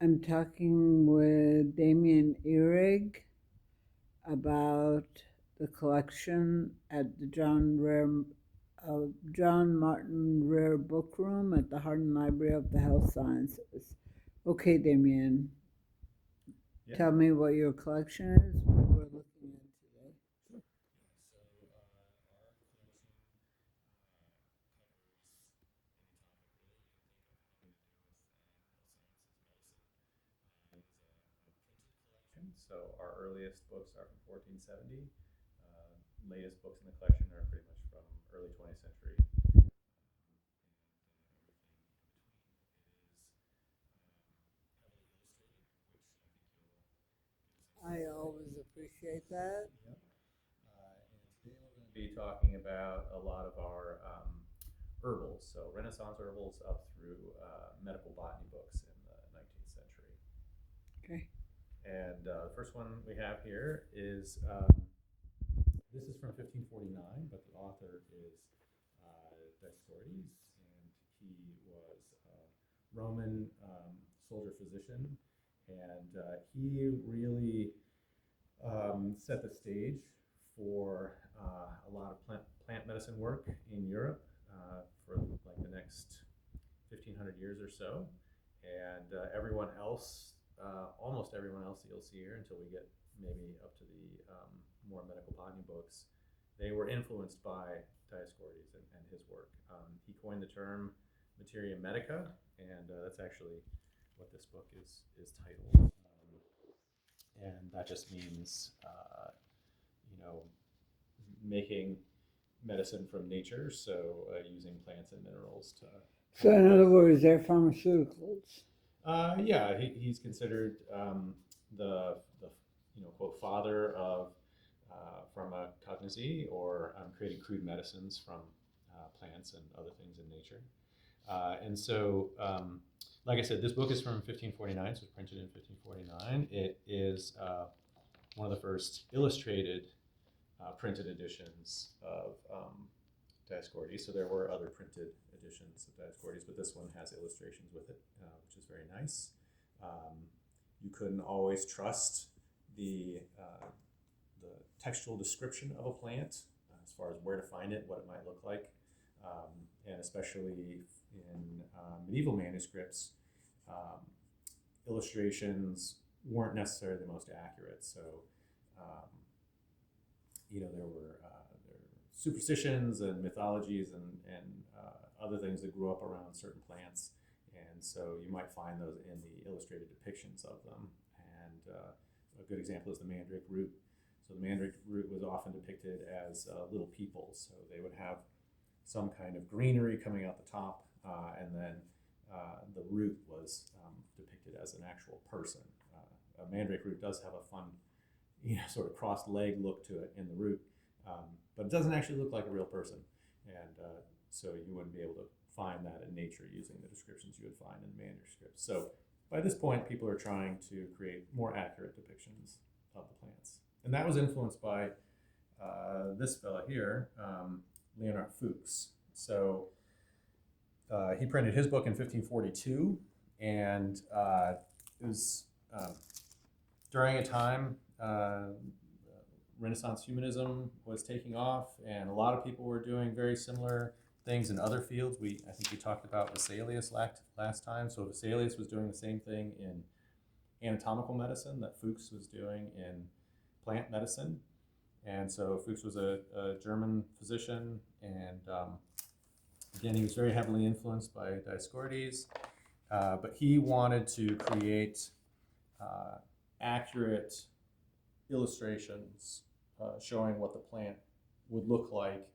I'm talking with Damien Ehrig about the collection at the John Martin Rare Book Room at the Hardin Library of the Health Sciences. Okay, Damien, Yeah. tell me what your collection is. What we're looking at today. Sure. Yeah. So our collection covers any topic really you can think of having to do with health sciences, medicine. Is a printed collection. So our earliest books are from 1470. Latest books in the collection are pretty much from early 20th century. I always appreciate that. Yep. And today we're going to be talking about a lot of our herbals, so Renaissance herbals up through medical botany books in the 19th century. Okay. And the first one we have here is this is from 1549, but the author is Dioscorides, and he was a Roman soldier physician, and he really set the stage for a lot of plant medicine work in Europe for like the next 1500 years or so. And everyone else, almost everyone else that you'll see here until we get maybe up to the more medical botany books, they were influenced by Dioscorides and his work. He coined the term materia medica, and that's actually what this book is titled. And that just means, making medicine from nature, so using plants and minerals to. So, in other words, they're pharmaceuticals. Yeah, he's considered the quote father of pharmacognosy, or creating crude medicines from plants and other things in nature. And so, like I said, this book is from 1549, so it's printed in 1549. It is one of the first illustrated printed editions of Dioscorides. So there were other printed editions of Dioscorides, but this one has illustrations with it, which is very nice. You couldn't always trust the textual description of a plant as far as where to find it, what it might look like, and especially in medieval manuscripts, illustrations weren't necessarily the most accurate. So, there were superstitions and mythologies and other things that grew up around certain plants, and so you might find those in the illustrated depictions of them. And a good example is the mandrake root. So the mandrake root was often depicted as little people. So they would have some kind of greenery coming out the top, and then the root was depicted as an actual person. A mandrake root does have a fun, sort of crossed leg look to it in the root, but it doesn't actually look like a real person. And so you wouldn't be able to find that in nature using the descriptions you would find in manuscripts. So by this point, people are trying to create more accurate depictions of the plants. And that was influenced by this fella here, Leonard Fuchs. So he printed his book in 1542, and it was during a time Renaissance humanism was taking off, and a lot of people were doing very similar things in other fields. I think we talked about Vesalius last time. So Vesalius was doing the same thing in anatomical medicine that Fuchs was doing in plant medicine. And so Fuchs was a German physician, and again, he was very heavily influenced by Dioscorides, but he wanted to create accurate illustrations showing what the plant would look like,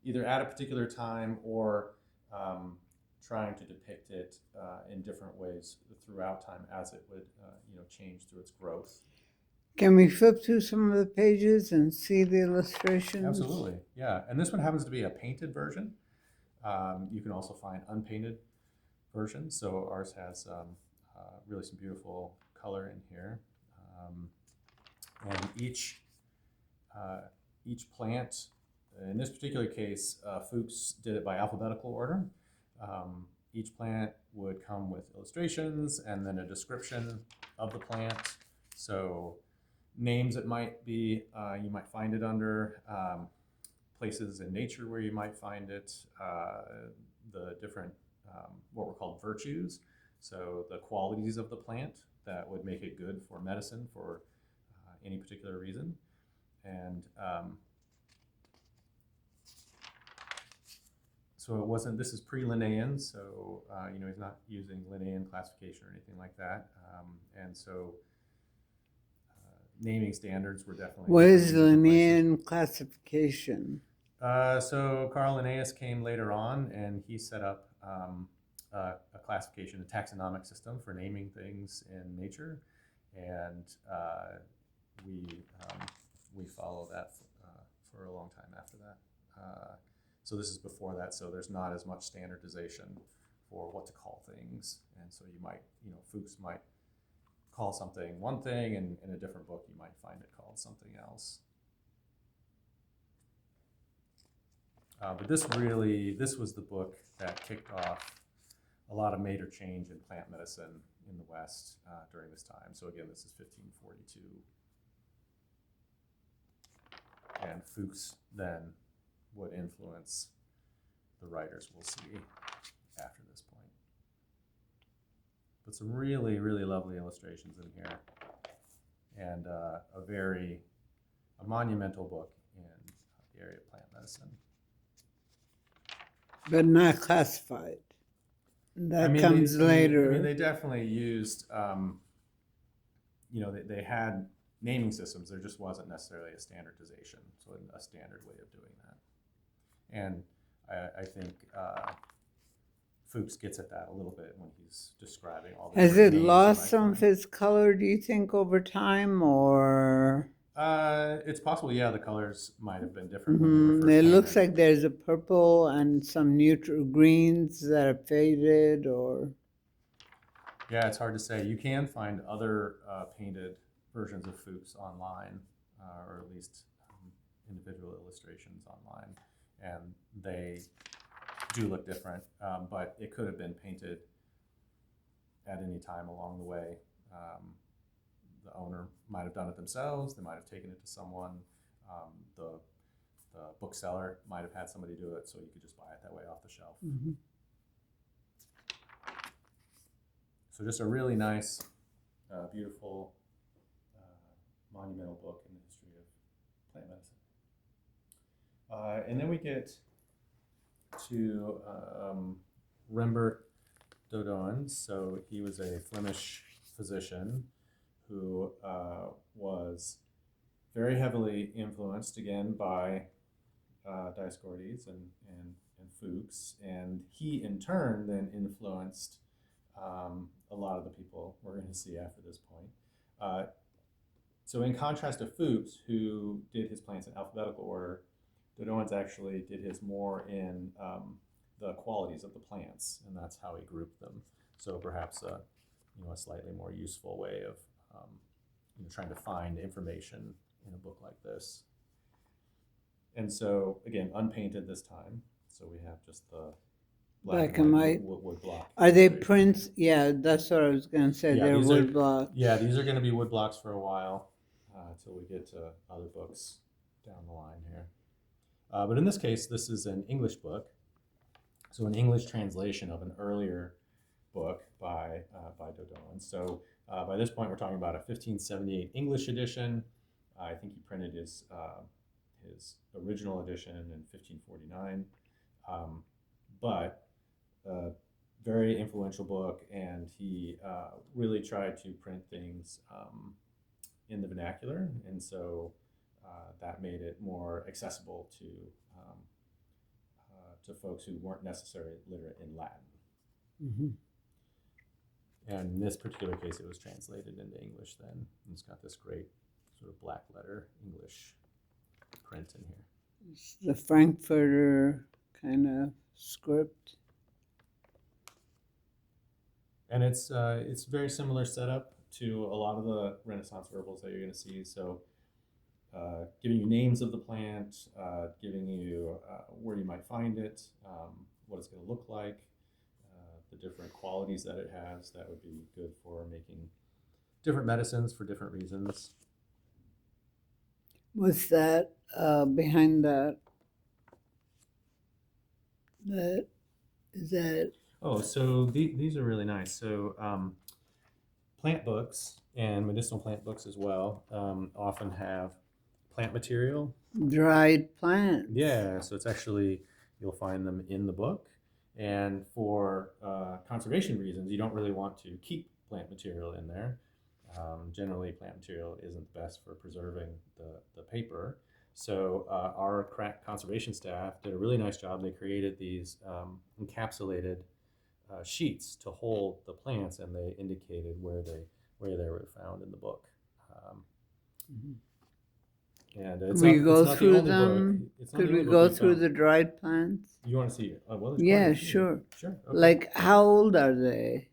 either at a particular time or trying to depict it in different ways throughout time as it would change through its growth. Can we flip through some of the pages and see the illustrations? Absolutely, yeah. And this one happens to be a painted version. You can also find unpainted versions. So ours has really some beautiful color in here. And each plant, in this particular case, Fuchs did it by alphabetical order. each plant would come with illustrations and then a description of the plant. So names it might be, you might find it under, places in nature where you might find it, the different, what were called virtues. So the qualities of the plant that would make it good for medicine for any particular reason. And so it wasn't, this is pre-Linnaean, so he's not using Linnaean classification or anything like that. And so naming standards were definitely What different is in different places. Linnaean classification? So Carl Linnaeus came later on, and he set up a classification, a taxonomic system for naming things in nature, and we follow that for a long time after that. So this is before that, so there's not as much standardization for what to call things, and so you might, Fuchs might call something one thing, and in a different book you might find it called something else. But this was the book that kicked off a lot of major change in plant medicine in the West during this time. So again, this is 1542. And Fuchs then would influence the writers we'll see after this point. But some really, really lovely illustrations in here. And a monumental book in the area of plant medicine. But not classified. That comes later. They definitely used, they had naming systems. There just wasn't necessarily a standardization, so a standard way of doing that. And I think Fuchs gets at that a little bit when he's describing all the Has it names lost some find. of its color, do you think, over time, or? It's possible, yeah, the colors might have been different when they were first It painted. looks like there's a purple and some neutral greens that are faded, or? Yeah, it's hard to say. You can find other painted versions of Fuchs online, or at least individual illustrations online, and they do look different, but it could have been painted at any time along the way. The owner might have done it themselves. They might have taken it to someone. The bookseller might have had somebody do it, so you could just buy it that way off the shelf. Mm-hmm. So just a really nice, beautiful, monumental book in the history of plant medicine. And then we get to Rembert Dodoens. So he was a Flemish physician who was very heavily influenced again by Dioscorides and Fuchs, and he in turn then influenced a lot of the people we're going to see after this point. So in contrast to Fuchs, who did his plants in alphabetical order, Dodoens actually did his more in the qualities of the plants, and that's how he grouped them. So perhaps a slightly more useful way of trying to find information in a book like this. And so again, unpainted this time. So we have just the black and white wood block. Are they prints? Yeah, that's what I was going to say. They're wood blocks. Yeah, these are going to be wood blocks for a while until we get to other books down the line here. But in this case, this is an English book. So an English translation of an earlier book by Dodoens. So by this point, we're talking about a 1578 English edition. I think he printed his original edition in 1549. But a very influential book, and he really tried to print things in the vernacular, and so that made it more accessible to folks who weren't necessarily literate in Latin. Mm-hmm. And in this particular case, it was translated into English then. And it's got this great sort of black letter English print in here. It's the Frankfurter kind of script. And it's very similar setup to a lot of the Renaissance verbals that you're going to see. So giving you names of the plant, giving you where you might find it, what it's going to look like, the different qualities that it has. That would be good for making different medicines for different reasons. What's that behind that? That is that. Oh, so these are really nice. So plant books and medicinal plant books as well often have plant material. Dried plants. Yeah, so it's actually, you'll find them in the book. And for conservation reasons, you don't really want to keep plant material in there. Generally, plant material isn't the best for preserving the paper. So our conservation staff did a really nice job. They created these encapsulated sheets to hold the plants, and they indicated where they were found in the book. And it's Could we not, go it's not through the only them? book. It's not Could the we only go book through found. the dried plants? You want to see? Well, there's Yeah, quite a few. sure. Sure. Okay. Like, how old are they?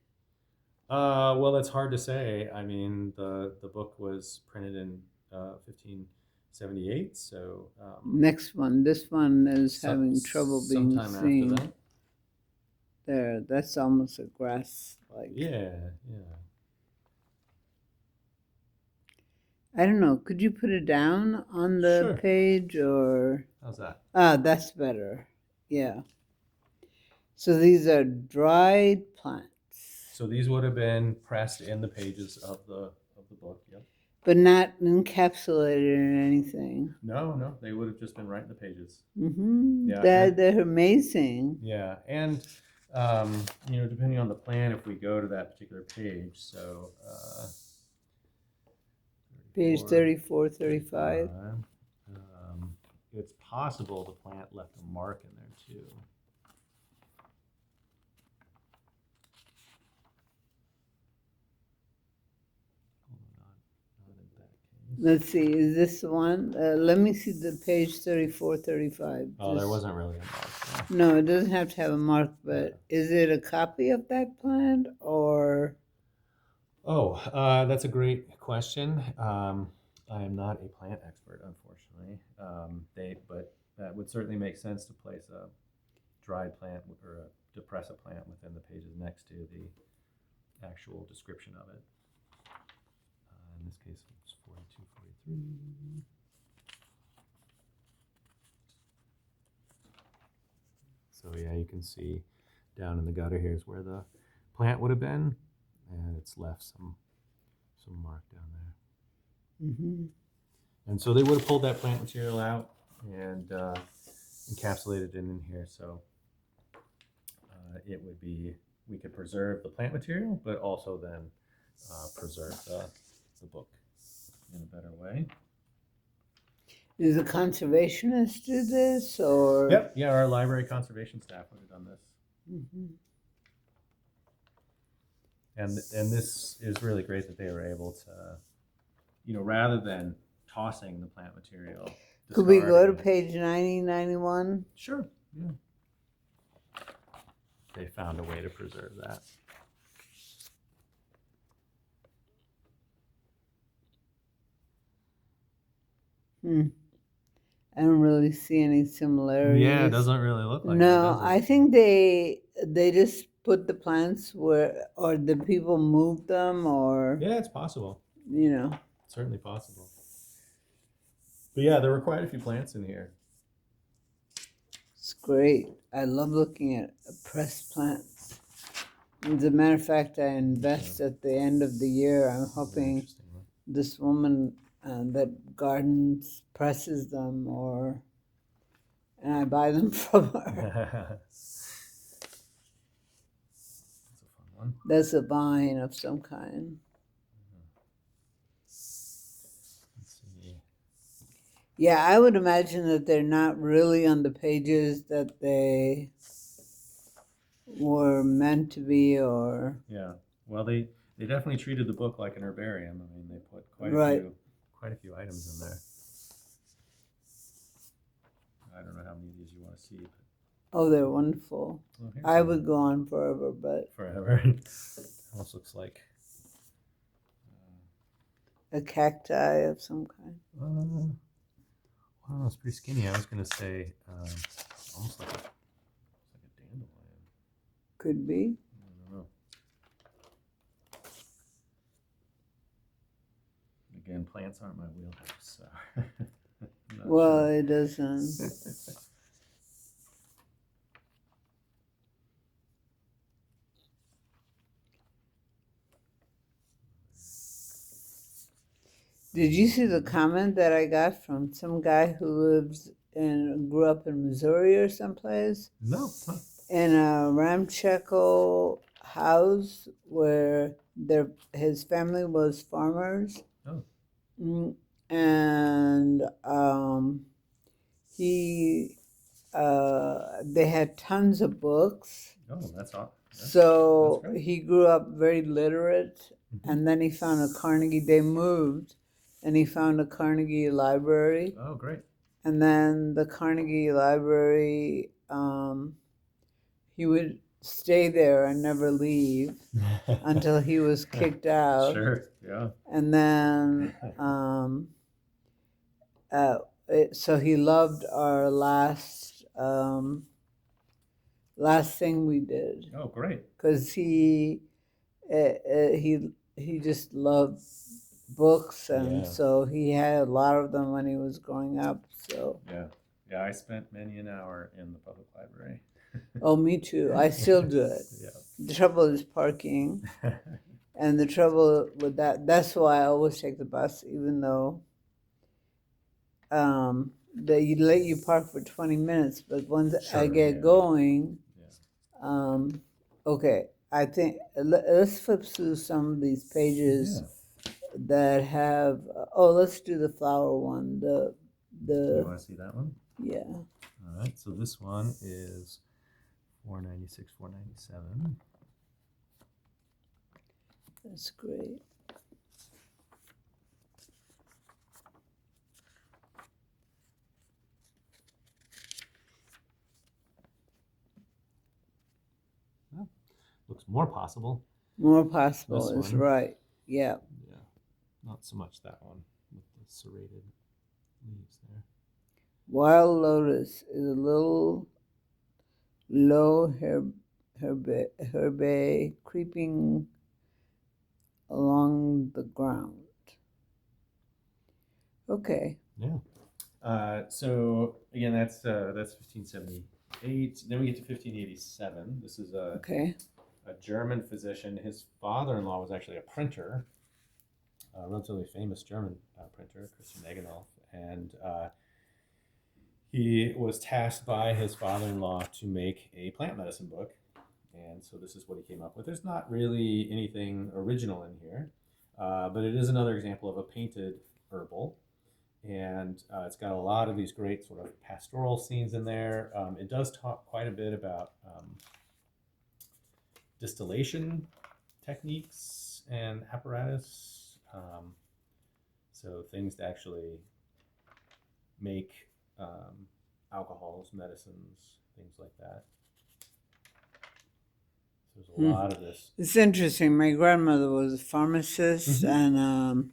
Well, it's hard to say. I mean, the book was printed in 1578, so Next one. This one is having trouble being sometime seen. after that. There, that's almost a grass. Like, Yeah. I don't know. Could you put it down on the Sure. page or? How's that? Ah, that's better. Yeah. So these are dried plants. So these would have been pressed in the pages of the book. Yep. But not encapsulated in anything. No, they would have just been right in the pages. Mm-hmm. Yeah, They're amazing. Yeah, and depending on the plan, if we go to that particular page, so Page 34, 35. It's possible the plant left a mark in there too. Let's see, is this the one? Let me see the page 34, 35. Oh, there wasn't really a mark. No, it doesn't have to have a mark, but is it a copy of that plant or? Oh, that's a great question. I am not a plant expert, unfortunately. But that would certainly make sense to place a dried plant or to press a plant within the pages next to the actual description of it. In this case, it's 42, 43. So yeah, you can see down in the gutter here is where the plant would have been, and it's left some mark down there. Mm-hmm. And so they would have pulled that plant material out and encapsulated it in here. So it would be, we could preserve the plant material, but also then preserve the book in a better way. Does a conservationist do this or? Yep, yeah, our library conservation staff would have done this. Mm-hmm. And this is really great that they were able to, rather than tossing the plant material. Could we go to discarding it. page 90, 91? Sure, yeah. They found a way to preserve that. I don't really see any similarities. Yeah, it doesn't really look like it, No, does it? I think they just put the plants where, or the people moved them, or Yeah, it's possible. Certainly Certainly possible. But yeah, there were quite a few plants in here. It's great. I love looking at pressed plants. As a matter of fact, I invest at the end of the year. I'm hoping this woman that gardens presses them, and I buy them from her. That's a fun one. That's a vine of some kind. Let's see. Yeah, I would imagine that they're not really on the pages that they were meant to be, or Yeah. Well, they definitely treated the book like an herbarium. I mean, they put quite a few items in there. I don't know how many of these you want to see. But oh, they're wonderful. I would go on forever, but forever. Almost looks like a cacti of some kind. well, it's pretty skinny. I was gonna say almost like a dandelion. Could be. Again, plants aren't my wheelhouse, so. I'm not Well, sure. it doesn't. Did you see the comment that I got from some guy who grew up in Missouri or someplace? No. Huh. In a ramshackle house where his family was farmers. Oh. And he they had tons of books. Oh, that's awesome. So that's great. he grew up very literate, and then he found a Carnegie. They moved, and he found a Carnegie library. Oh, great. And then the Carnegie library, he would stay there and never leave until he was kicked out. Sure. Yeah. And then, so he loved our last thing we did, Oh, great. because he just loved books, and Yeah. so he had a lot of them when he was growing up. So Yeah, I spent many an hour in the public library. oh, me too. I still do it. Yeah. The trouble is parking, and the trouble with that's why I always take the bus, even though they let you park for 20 minutes, but once I Sure, get yeah. going, Yeah. okay, I think let's flip through some of these pages that have. Let's do the flower one. You want to see that one? Yeah. All right. So this one is 496, 497. That's great. Looks more possible. More possible This is one. right. Yeah. Yeah. Not so much that one with the serrated leaves there. Wild lotus is a little low herbaceous creeping along the ground. Okay. Yeah. So again, that's 1578. Then we get to 1587. This is a German physician. His father-in-law was actually a printer, a relatively famous German printer, Christian Egenolf, and he was tasked by his father-in-law to make a plant medicine book. And so this is what he came up with. There's not really anything original in here, but it is another example of a painted herbal. And it's got a lot of these great sort of pastoral scenes in there. It does talk quite a bit about distillation techniques and apparatus. So things to actually make alcohols, medicines, things like that. So there's a lot of this. It's interesting. My grandmother was a pharmacist, and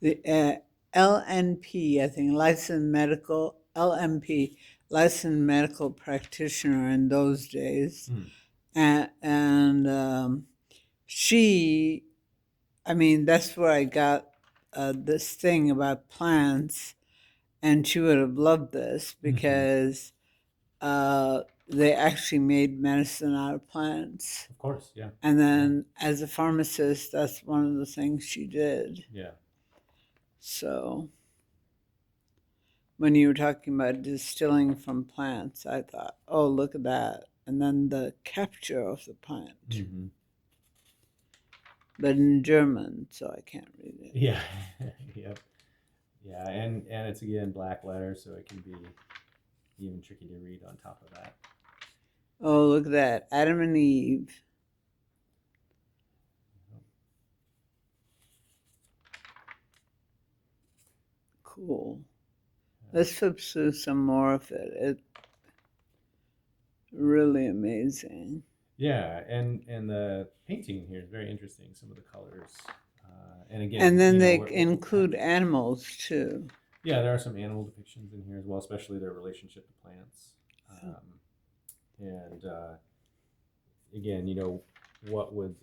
the LNP, I think, licensed medical practitioner in those days. And she, I mean, that's where I got this thing about plants, and she would have loved this because they actually made medicine out of plants. Of course, yeah. And then as a pharmacist, that's one of the things she did. Yeah. So when you were talking about distilling from plants, I thought, oh, look at that. And then the capture of the plant. But in German, so I can't read it. Yeah. Yep. Yeah, and it's again black letters, so it can be even tricky to read on top of that. Oh, look at that. Adam and Eve. Cool. Let's flip through some more of it. It's really amazing. Yeah, and the painting here is very interesting. Some of the colors, and again, and then they include animals too. Yeah, there are some animal depictions in here as well, especially their relationship to plants. And again, what would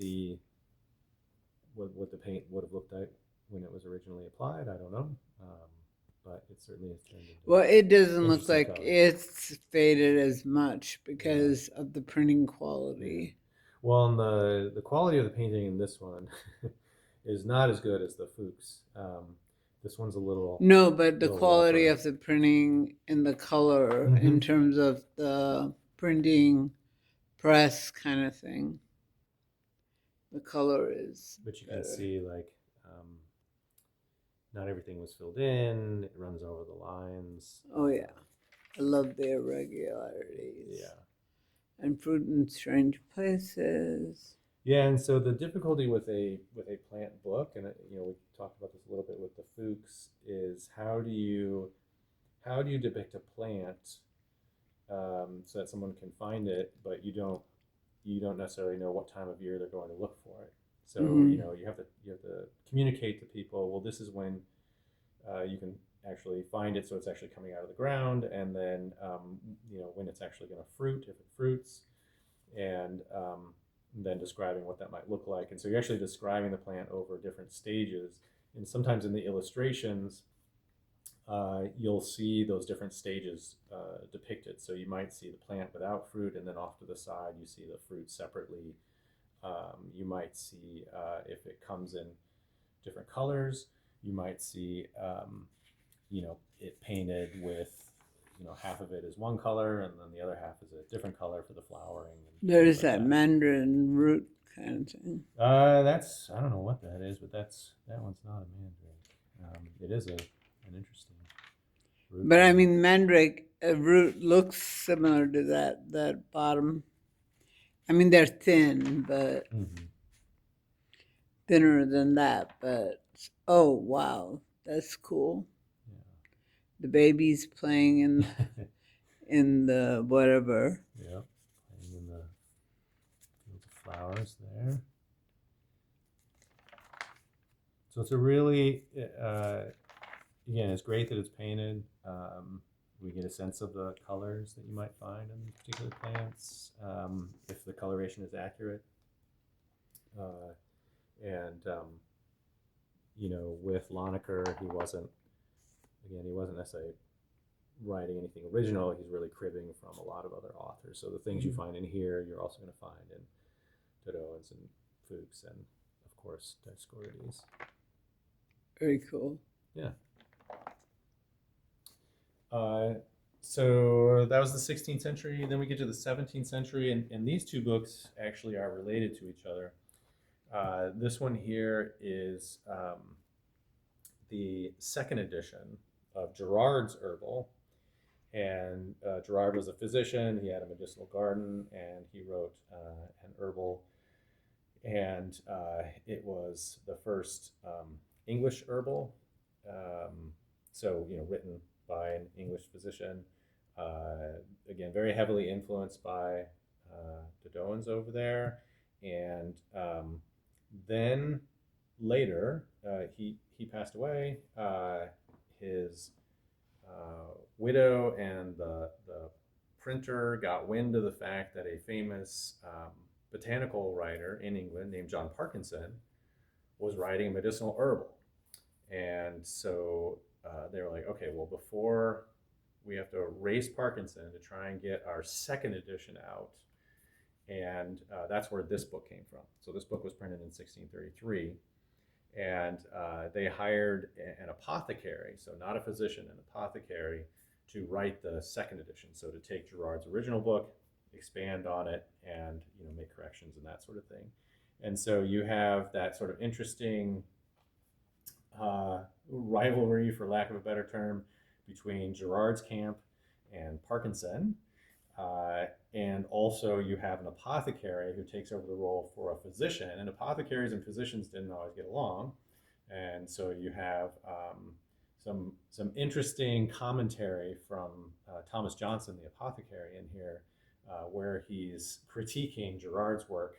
what the paint would have looked like when it was originally applied. I don't know, but it certainly has turned into. Well, it doesn't look Interesting like colors. it's faded as much because of the printing quality. Well, and the quality of the painting in this one is not as good as the Fuchs. This one's a little No, but the little quality rougher. of the printing and the color in Mhm. terms of the printing press kind of thing, the color is But you can better. see like not everything was filled in. It runs over the lines. Oh yeah, I love the irregularities. Yeah. And fruit in strange places. Yeah, and so the difficulty with a plant book, and we talked about this a little bit with the Fuchs, is how do you depict a plant so that someone can find it, but you don't necessarily know what time of year they're going to look for it. So Mm-hmm. you have to communicate to people. Well, this is when you can actually find it, so it's actually coming out of the ground, and then when it's actually going to fruit, if it fruits, and then describing what that might look like. And so you're actually describing the plant over different stages. And sometimes in the illustrations, you'll see those different stages depicted. So you might see the plant without fruit, and then off to the side, you see the fruit separately. You might see if it comes in different colors. You might see, it painted with, half of it is one color, and then the other half is a different color for the flowering and things There's like that that. mandarin root kind of thing. I don't know what that is, but that one's not a mandrake. It is an interesting root. But I mean, mandrake root looks similar to that bottom. I mean, they're thin, but Mm-hmm. thinner than that. But oh wow, that's cool. The baby's playing Yeah. in the whatever. Yeah. And then the fields of flowers there. So it's a really, again, it's great that it's painted. We get a sense of the colors that you might find in particular plants if the coloration is accurate. And with Lonecker, he wasn't necessarily writing anything original. He's really cribbing from a lot of other authors. So the things you find in here, you're also going to find in Dodoens and Fuchs and, of course, Dioscorides. Very cool. Yeah. So that was the 16th century. Then we get to the 17th century, and these two books actually are related to each other. This one here is the second edition of Gerard's Herbal. And Gerard was a physician. He had a medicinal garden, and he wrote an herbal. And it was the first English herbal. So, written by an English physician. Again, very heavily influenced by Dodoens over there. And then later, he passed away. His widow and the printer got wind of the fact that a famous botanical writer in England named John Parkinson was writing a medicinal herbal. And so they were like, okay, well, before we have to race Parkinson to try and get our second edition out. And that's where this book came from. So this book was printed in 1633. And they hired an apothecary, so not a physician, an apothecary, to write the second edition. So to take Gerard's original book, expand on it, and make corrections and that sort of thing. And so you have that sort of interesting rivalry, for lack of a better term, between Gerard's camp and Parkinson. And also you have an apothecary who takes over the role for a physician, and apothecaries and physicians didn't always get along. And so you have some interesting commentary from Thomas Johnson, the apothecary, in here, where he's critiquing Gerard's work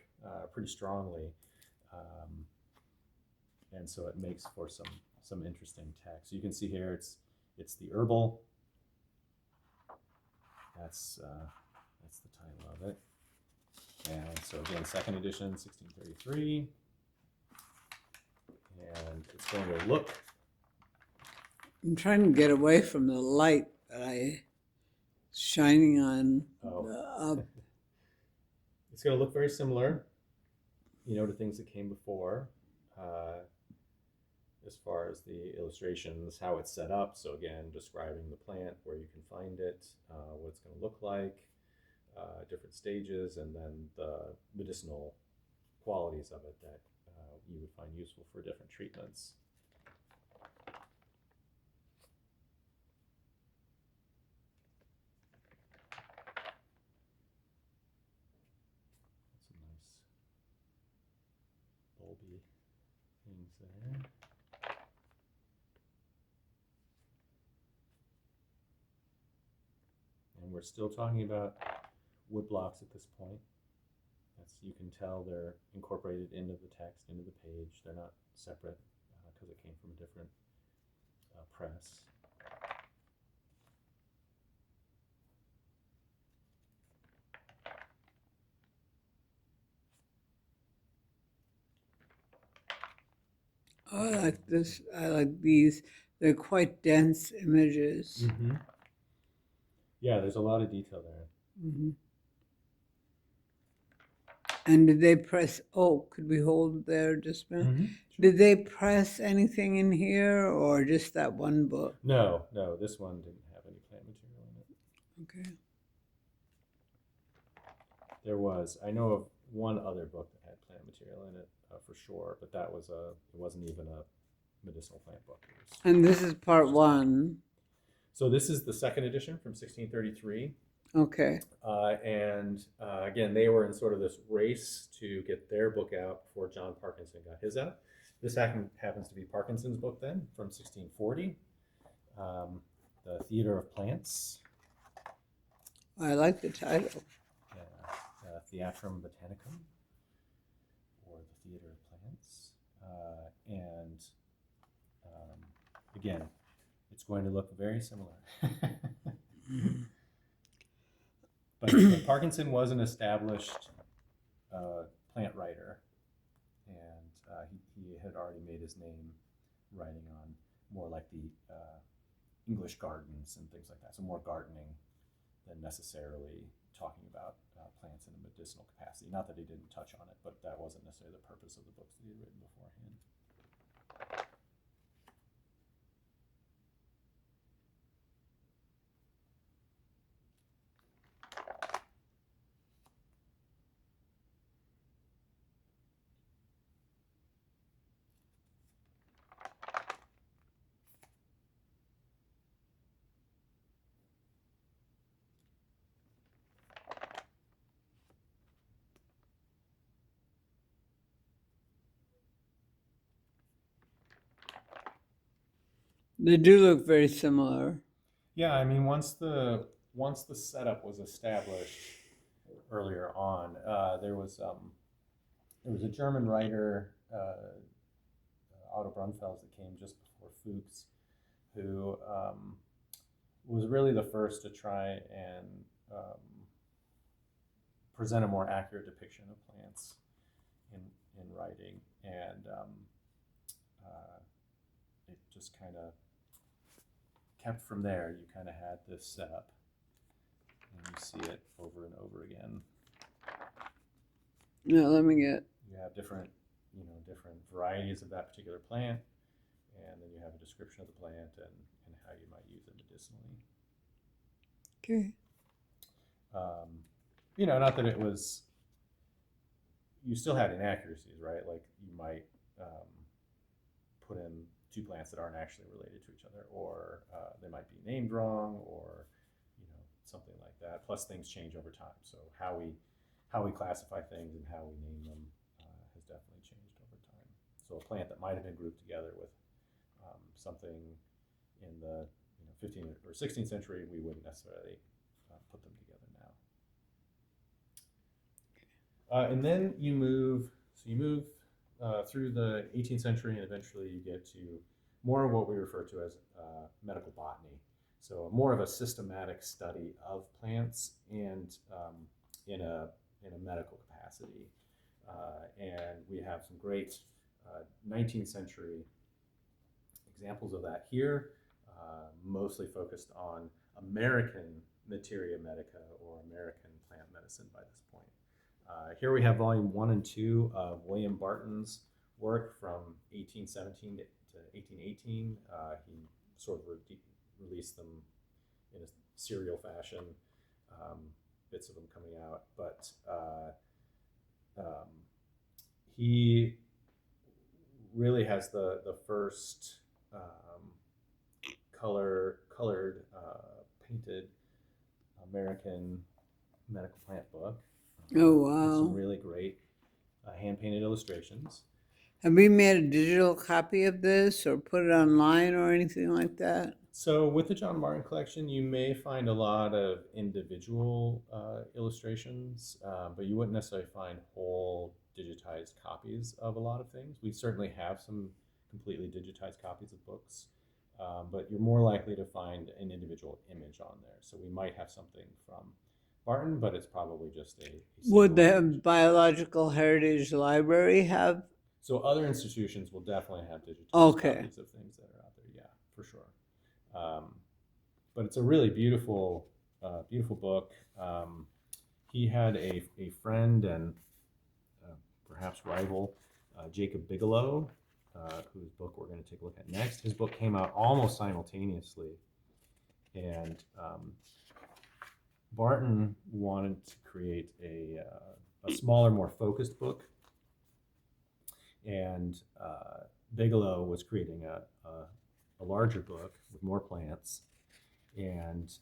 pretty strongly. And so it makes for some interesting text. So you can see here it's the herbal. That's the title of it. And so again, second edition, 1633. And it's going to look. I'm trying to get away from the light that I shining on up. It's going to look very similar, to things that came before, as far as the illustrations, how it's set up. So again, describing the plant, where you can find it, what it's going to look like, different stages, and then the medicinal qualities of it that you would find useful for different treatments. Some nice bulby things there. And we're still talking about wood blocks at this point. You can tell they're incorporated into the text, into the page. They're not separate because it came from a different press. Oh, I like this. I like these. They're quite dense images. Mm-hmm. Yeah, there's a lot of detail there. Mm-hmm. And did they press, could we hold there just a minute? Mm-hmm. Sure. Did they press anything in here or just that one book? No, this one didn't have any plant material in it. Okay. There was, I know of one other book that had plant material in it for sure, but it wasn't even a medicinal plant book. And this is part one. So this is the second edition from 1633. Okay. Again, they were in sort of this race to get their book out before John Parkinson got his out. This happens to be Parkinson's book then, from 1640, The Theater of Plants. I like the title. Theatrum Botanicum, or The Theater of Plants. Again, it's going to look very similar. But Parkinson was an established plant writer, and he had already made his name writing on more like the English gardens and things like that. So more gardening than necessarily talking about plants in a medicinal capacity. Not that he didn't touch on it, but that wasn't necessarily the purpose of the books that he had written beforehand. They do look very similar. Yeah, I mean, once the setup was established earlier on, there was a German writer, Otto Brunfels, that came just before Fuchs, who was really the first to try and present a more accurate depiction of plants in writing, and it just kind of kept from there. You kind of had this setup, and you see it over and over again. No, let me get. You have different varieties of that particular plant, and then you have a description of the plant and how you might use it medicinally. Okay. Not that it was. You still had inaccuracies, right? Like you might put in two plants that aren't actually related to each other, or they might be named wrong, or something like that. Plus, things change over time, so how we classify things and how we name them has definitely changed over time. So a plant that might have been grouped together with something in the 15th or 16th century, we wouldn't necessarily put them together now. And then you move through the 18th century, and eventually you get to more of what we refer to as medical botany. So more of a systematic study of plants, and in a medical capacity. And we have some great 19th century examples of that here, mostly focused on American materia medica or American plant medicine by this point. Here we have volume 1 and 2 of William Barton's work from 1817 to 1818. He sort of released them in a serial fashion, bits of them coming out, but he really has the first colored painted American medical plant book. Oh, With wow. some really great hand painted illustrations. Have we made a digital copy of this or put it online or anything like that? So with the John Martin collection, you may find a lot of individual illustrations, but you wouldn't necessarily find whole digitized copies of a lot of things. We certainly have some completely digitized copies of books, but you're more likely to find an individual image on there. So we might have something from Barton, but it's probably just a Would single the image. Biological Heritage Library have? So other institutions will definitely have digitized Okay. copies of things that are out there. Yeah, for sure. But it's a really beautiful, beautiful book. He had a friend and perhaps rival, Jacob Bigelow, whose book we're going to take a look at next. His book came out almost simultaneously, and Barton wanted to create a smaller, more focused book, and Bigelow was creating a larger book with more plants, and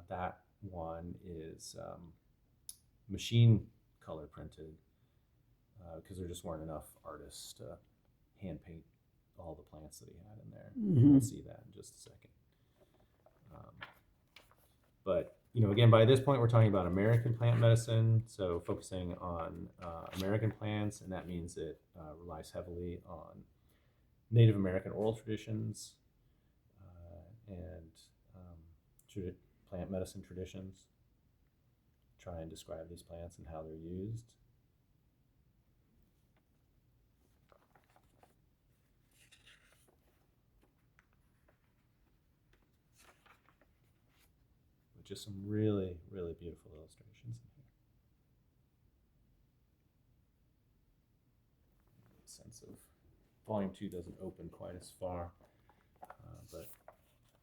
that one is machine color printed because there just weren't enough artists to hand paint all the plants that he had in there. We'll see that in just a second. But again, by this point, we're talking about American plant medicine, so focusing on American plants, and that means it relies heavily on Native American oral traditions and plant medicine traditions. Try and describe these plants and how they're used. With just some really, really beautiful illustrations in here. A sense of volume 2 doesn't open quite as far, but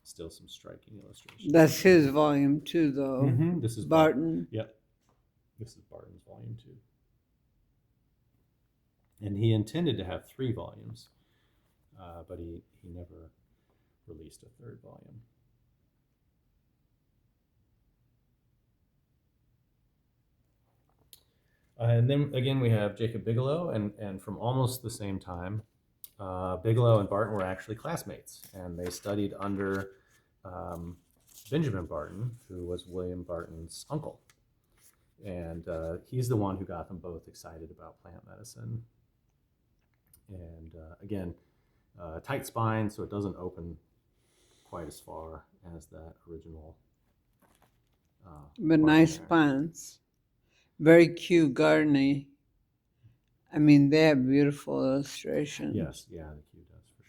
still some striking illustrations. That's his volume 2, though. This is Barton. Yep. This is Barton's volume 2. And he intended to have 3 volumes, but he never released a 3rd volume. And then again, we have Jacob Bigelow, and from almost the same time, Bigelow and Barton were actually classmates, and they studied under Benjamin Barton, who was William Barton's uncle. And he's the one who got them both excited about plant medicine. And again, tight spine, so it doesn't open quite as far as that original. But nice there. plants. Very cute gardening. I mean, they have beautiful illustrations. Yes, yeah, the Q does for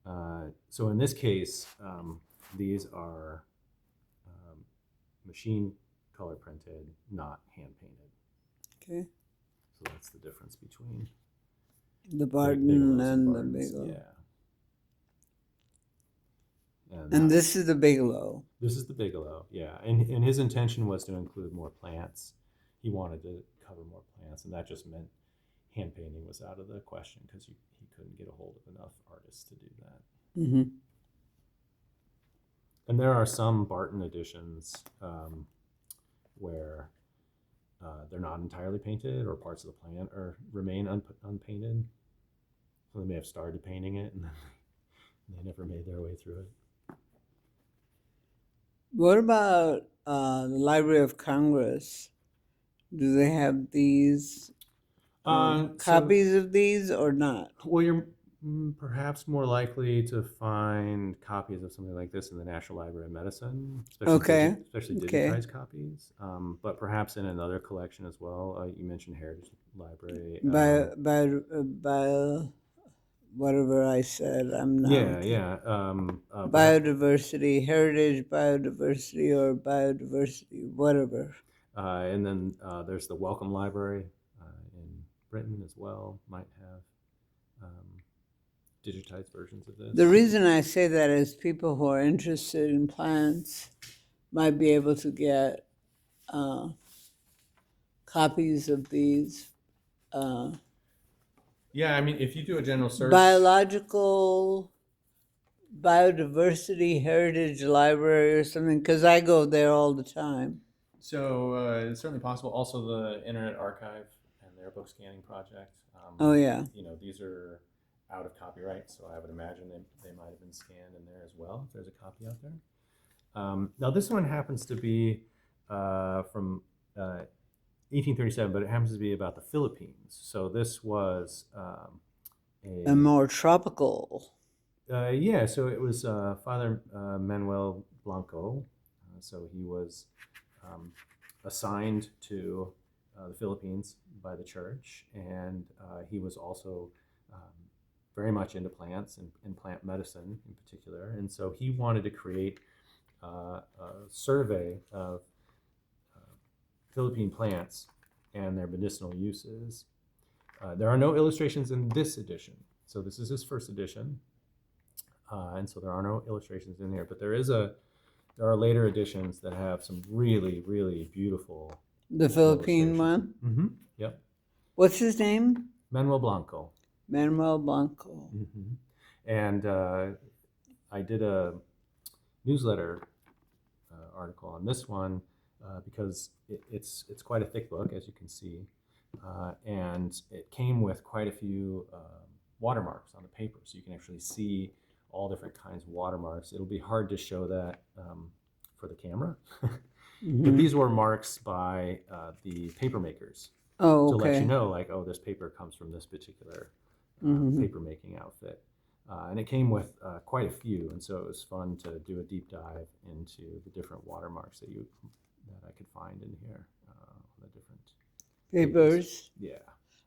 sure. So in this case, these are machine color printed, not hand painted. Okay. So that's the difference between The Barton Bigelows and the Bartons. Bigelow. Yeah. And this is the Bigelow. This is the Bigelow, yeah. And his intention was to include more plants. He wanted to cover more plants, and that just meant hand painting was out of the question because he couldn't get a hold of enough artists to do that. Mm-hmm. And there are some Barton editions where they're not entirely painted, or parts of the plant remain unpainted. So they may have started painting it and then they never made their way through it. What about the Library of Congress? Do they have these copies of these or not? Well, you're Perhaps more likely to find copies of something like this in the National Library of Medicine, Okay. especially Okay. digitized copies, but perhaps in another collection as well. You mentioned Heritage Library. Bio, whatever I said, I'm now. Yeah, yeah. Biodiversity, heritage, biodiversity, or biodiversity, whatever. And then there's the Wellcome Library in Britain as well, might have digitized versions of this. The reason I say that is people who are interested in plants might be able to get copies of these Yeah, I mean, if you do a general search. biological biodiversity heritage library or something, because I go there all the time. So it's certainly possible. Also, the Internet Archive and their book scanning project. Oh, yeah. These are out of copyright, so I would imagine they might have been scanned in there as well, if there's a copy out there. Now, this one happens to be from 1837, but it happens to be about the Philippines. So this was A more tropical. yeah, so it was Father Manuel Blanco. So he was assigned to the Philippines by the church, and he was also very much into plants and plant medicine in particular. And so he wanted to create a survey of Philippine plants and their medicinal uses. There are no illustrations in this edition. So this is his first edition. And so there are no illustrations in here, but there are later editions that have some really, really beautiful. The Philippine one? Mm-hmm. Yep. What's his name? Manuel Blanco. Manuel Blanco. Mm-hmm. And I did a newsletter article on this one because it's quite a thick book, as you can see, and it came with quite a few watermarks on the paper, so you can actually see all different kinds of watermarks. It'll be hard to show that for the camera, but these were marks by the paper makers Oh, to let okay. you know, like, oh, this paper comes from this particular paper making outfit. And it came with quite a few, and so it was fun to do a deep dive into the different watermarks that I could find in here on the different Papers. Yeah.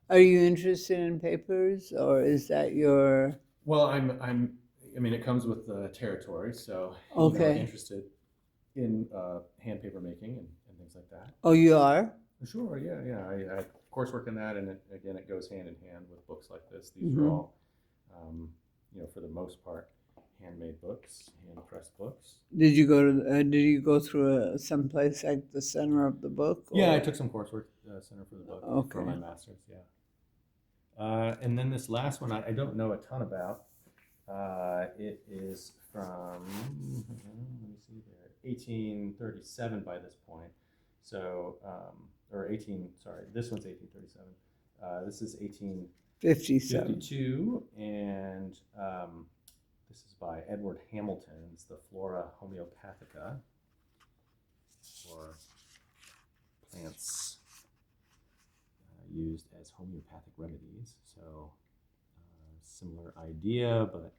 Are you interested in papers, or is that your? Well, I mean, it comes with the territory, so Okay. interested in hand paper making and things like that. Oh, you are? Sure, yeah. I coursework in that, and it goes hand in hand with books like this. These are all, for the most part, handmade books, hand-pressed books. Did you go through someplace like the Center of the Book? Or? Yeah, I took some coursework Center for the Book for my master's. Yeah. And then this last one, I don't know a ton about. It is from, let me see there, 1837 by this point. So, this one's 1837. This is 1852, and this is by Edward Hamilton. It's the Flora Homeopathica, or plants used as homeopathic remedies. So, similar idea, but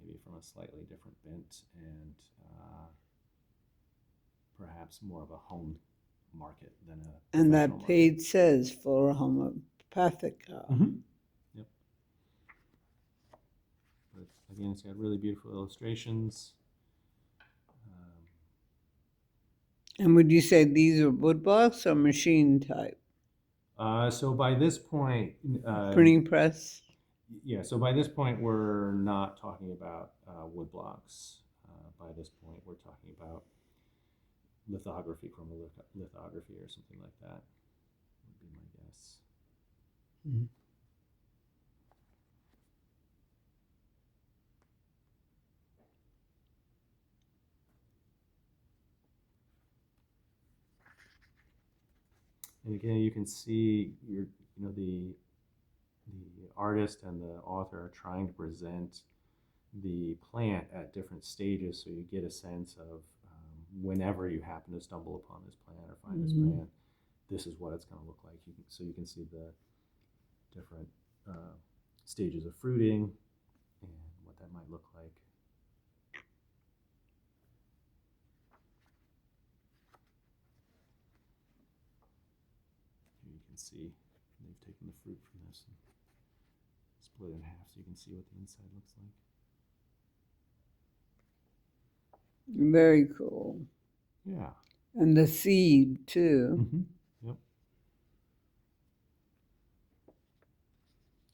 maybe from a slightly different bent, and perhaps more of a home market than a. And that page says Flora Homeopathica. Yep. But again, it's got really beautiful illustrations. And would you say these are wood blocks or machine type? So by this point, printing press. Yeah. So by this point, we're not talking about wood blocks. By this point, we're talking about lithography, chromolithography, or something like that. Would be my guess. Mm-hmm. And again, you can see the artist and the author are trying to present the plant at different stages, so you get a sense of whenever you happen to stumble upon this plant or find this plant, this is what it's going to look like. So you can see the different stages of fruiting and what that might look like. Here you can see they've taken the fruit from this and split it in half so you can see what the inside looks like. Very cool. Yeah. And the seed, too. Mm-hmm. Yep.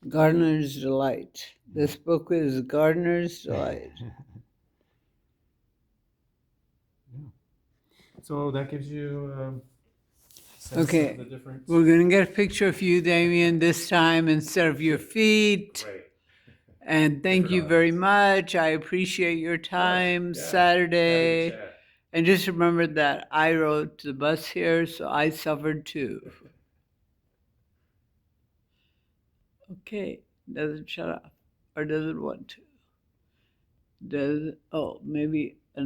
Gardener's Delight. This book is Gardener's Delight. Yeah. So that gives you a sense Okay. of the different. We're going to get a picture of you, Damien, this time instead of your feet. Great. And thank Different you very audience. much. I appreciate your time. Yeah. Saturday. Happy to chat. And just remember that I rode the bus here, so I suffered too. Okay. Does it shut off? Or does it want to? Does it? Oh, maybe.